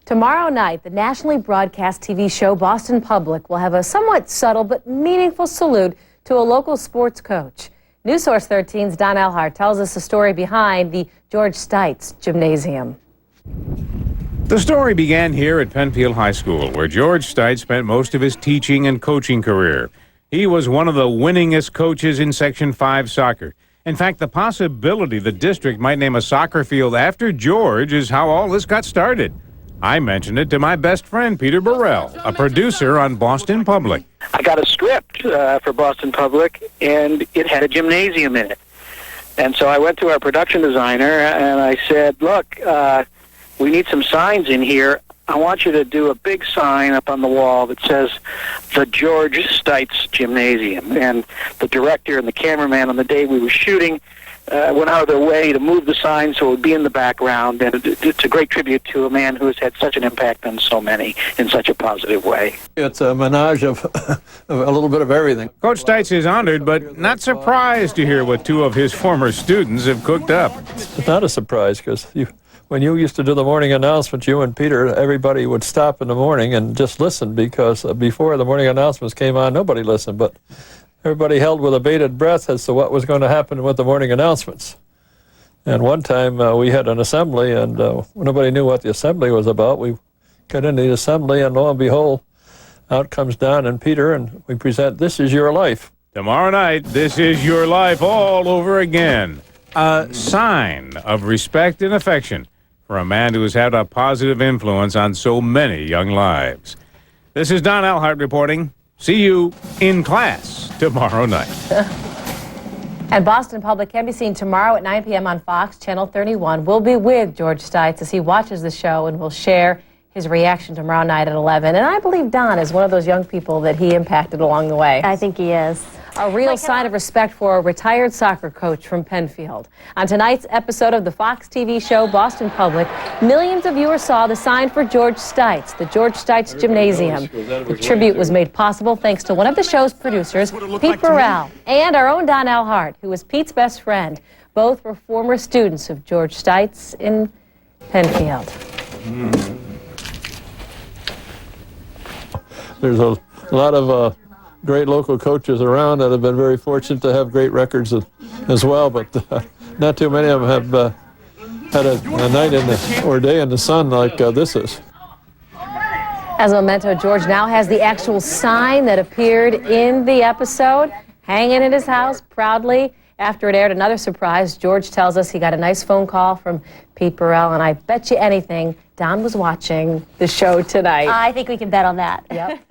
Tomorrow night, the nationally broadcast TV show Boston Public will have a somewhat subtle but meaningful salute to a local sports coach. News Source 13's Don Elhart tells us the story behind the George Steitz Gymnasium. The story began here at Penfield High School, where George Steitz spent most of his teaching and coaching career. He was one of the winningest coaches in Section 5 soccer. In fact, the possibility the district might name a soccer field after George is how all this got started. I mentioned it to my best friend, Peter Burrell, a producer on Boston Public. I got a script for Boston Public, and it had a gymnasium in it. And so I went to our production designer, and I said, look, we need some signs in here. I want you to do a big sign up on the wall that says the George Steitz Gymnasium. And the director and the cameraman on the day we were shooting went out of their way to move the sign so it would be in the background. And it's a great tribute to a man who has had such an impact on so many in such a positive way. It's a menage of a little bit of everything. Coach Steitz is honored, but not surprised to hear what two of his former students have cooked up. It's not a surprise, because when you used to do the morning announcements, you and Peter, everybody would stop in the morning and just listen, because before the morning announcements came on, nobody listened, but everybody held with a bated breath as to what was going to happen with the morning announcements. And one time we had an assembly, and nobody knew what the assembly was about. We got into the assembly, and lo and behold, out comes Don and Peter, and we present This Is Your Life. Tomorrow night, This Is Your Life all over again. A sign of respect and affection for a man who has had a positive influence on so many young lives. This is Don Elhart reporting. See you in class tomorrow night. And Boston Public can be seen tomorrow at 9 p.m. on Fox, Channel 31. We'll be with George Steitz as he watches the show, and we'll share his reaction tomorrow night at 11. And I believe Don is one of those young people that he impacted along the way. I think he is. A real sign of respect for a retired soccer coach from Penfield. On tonight's episode of the Fox TV show Boston Public, millions of viewers saw the sign for George Steitz, the George Steitz Gymnasium. The tribute was made possible thanks to one of the show's producers, Pete Burrell, and our own Don Elhart, who was Pete's best friend. Both were former students of George Steitz in Penfield. There's a lot of great local coaches around that have been very fortunate to have great records as well, but not too many of them have had a night or day in the sun like this is. As a memento, George now has the actual sign that appeared in the episode hanging in his house proudly. After it aired, another surprise. George tells us he got a nice phone call from Pete Burrell, and I bet you anything, Don was watching the show tonight. I think we can bet on that. Yep.